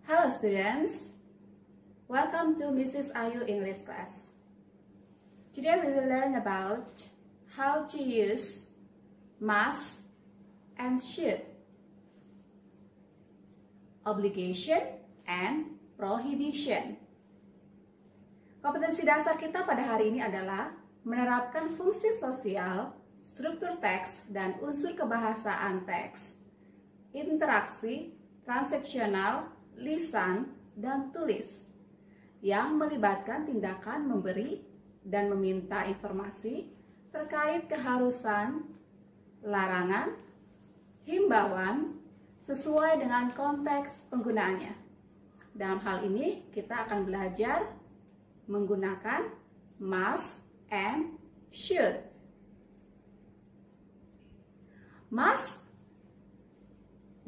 Hello students, welcome to Mrs. Ayu English class. Today we will learn about how to use must and should, obligation and prohibition. Kompetensi dasar kita pada hari ini adalah menerapkan fungsi sosial, struktur teks, dan unsur kebahasaan teks, interaksi, transaksional, lisan, dan tulis yang melibatkan tindakan memberi dan meminta informasi terkait keharusan, larangan, himbauan sesuai dengan konteks penggunaannya. Dalam hal ini kita akan belajar menggunakan must and should. Must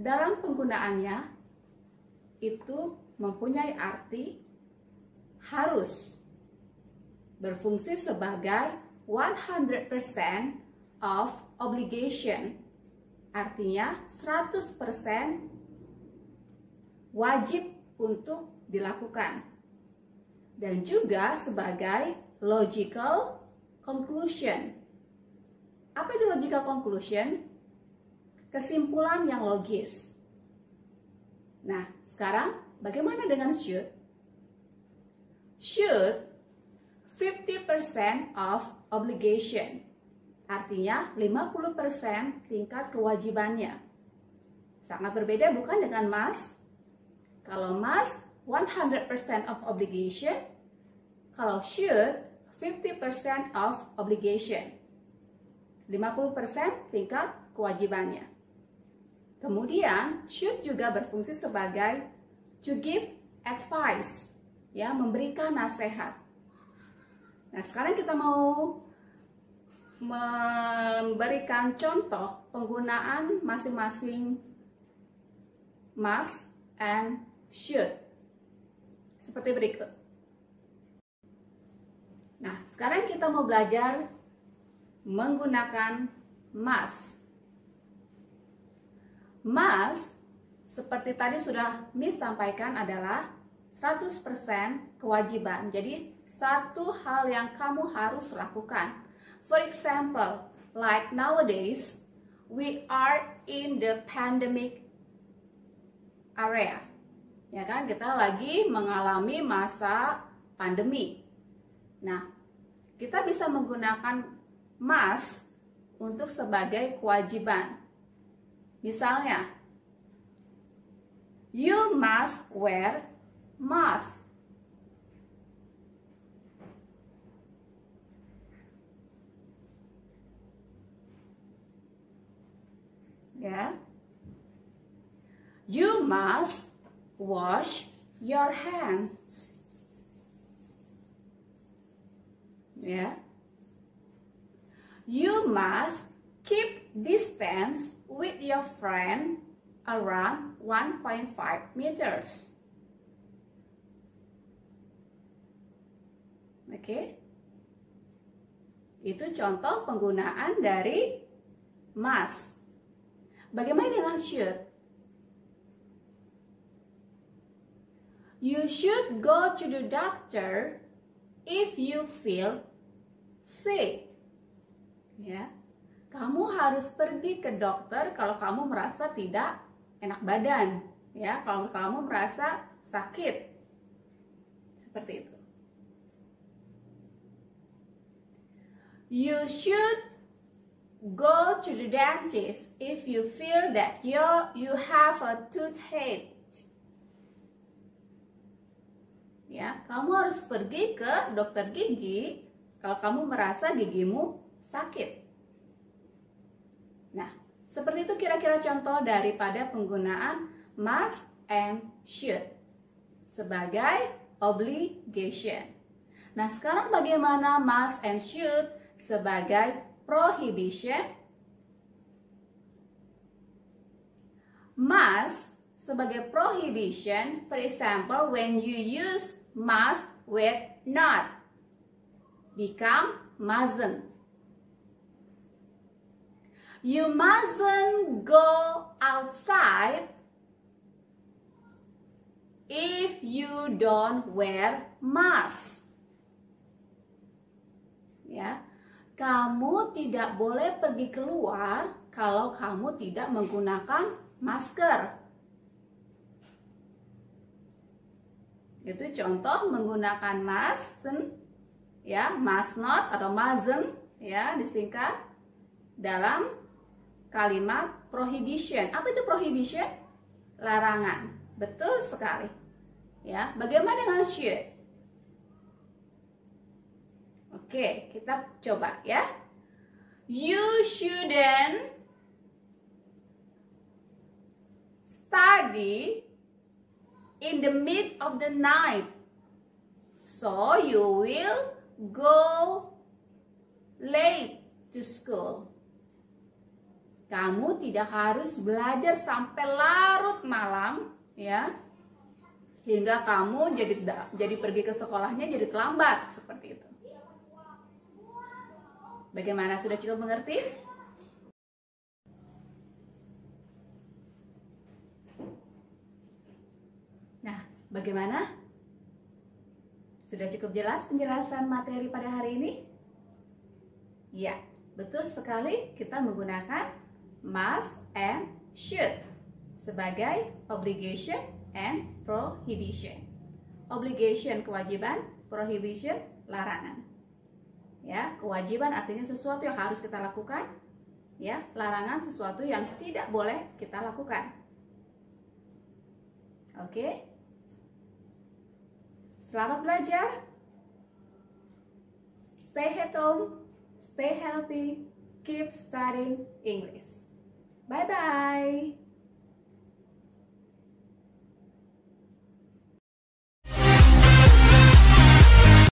dalam penggunaannya itu mempunyai arti harus, berfungsi sebagai 100% of obligation, artinya 100% wajib untuk dilakukan, dan juga sebagai logical conclusion. Apa itu logical conclusion? Kesimpulan yang logis. Nah, sekarang, bagaimana dengan should? Should 50% of obligation, artinya 50% tingkat kewajibannya. Sangat berbeda bukan dengan must? Kalau must 100% of obligation, kalau should 50% of obligation, 50% tingkat kewajibannya. Kemudian, should juga berfungsi sebagai to give advice, ya, memberikan nasihat. Nah, sekarang kita mau memberikan contoh penggunaan masing-masing must and should. Seperti berikut. Nah, sekarang kita mau belajar menggunakan must. Must, seperti tadi sudah Miss sampaikan, adalah 100% kewajiban. Jadi, satu hal yang kamu harus lakukan. For example, like nowadays, we are in the pandemic area. Ya kan, kita lagi mengalami masa pandemi. Nah, kita bisa menggunakan must untuk sebagai kewajiban. Misalnya, you must wear mask. Ya. You must wash your hands. Ya. You must keep distance with your friend around 1.5 meters. Oke. Itu contoh penggunaan dari must. Bagaimana dengan should? You should go to the doctor if you feel sick. Ya. Kamu harus pergi ke dokter kalau kamu merasa tidak enak badan, ya, kalau kamu merasa sakit. Seperti itu. You should go to the dentist if you feel that you have a toothache. Ya, kamu harus pergi ke dokter gigi kalau kamu merasa gigimu sakit. Nah, seperti itu kira-kira contoh daripada penggunaan must and should sebagai obligation. Nah, sekarang bagaimana must and should sebagai prohibition? Must sebagai prohibition, for example, when you use must with not, become mustn't. You mustn't go outside if you don't wear mask. Ya, kamu tidak boleh pergi keluar kalau kamu tidak menggunakan masker. Itu contoh menggunakan mustn't, ya, must not atau mustn't, ya, disingkat dalam kalimat prohibition. Apa itu prohibition? Larangan. Betul sekali. Ya, bagaimana dengan should? Oke, kita coba ya. You shouldn't study in the mid of the night, so you will go late to school. Kamu tidak harus belajar sampai larut malam, ya, hingga kamu jadi pergi ke sekolahnya jadi terlambat, seperti itu. Bagaimana, sudah cukup mengerti? Nah, bagaimana? Sudah cukup jelas penjelasan materi pada hari ini? Ya, betul sekali, kita menggunakan must and should sebagai obligation and prohibition. Obligation kewajiban, prohibition larangan. Ya, kewajiban artinya sesuatu yang harus kita lakukan, ya, larangan sesuatu yang tidak boleh kita lakukan. Oke. Selamat belajar. Stay at home, stay healthy, keep studying English. Bye-bye.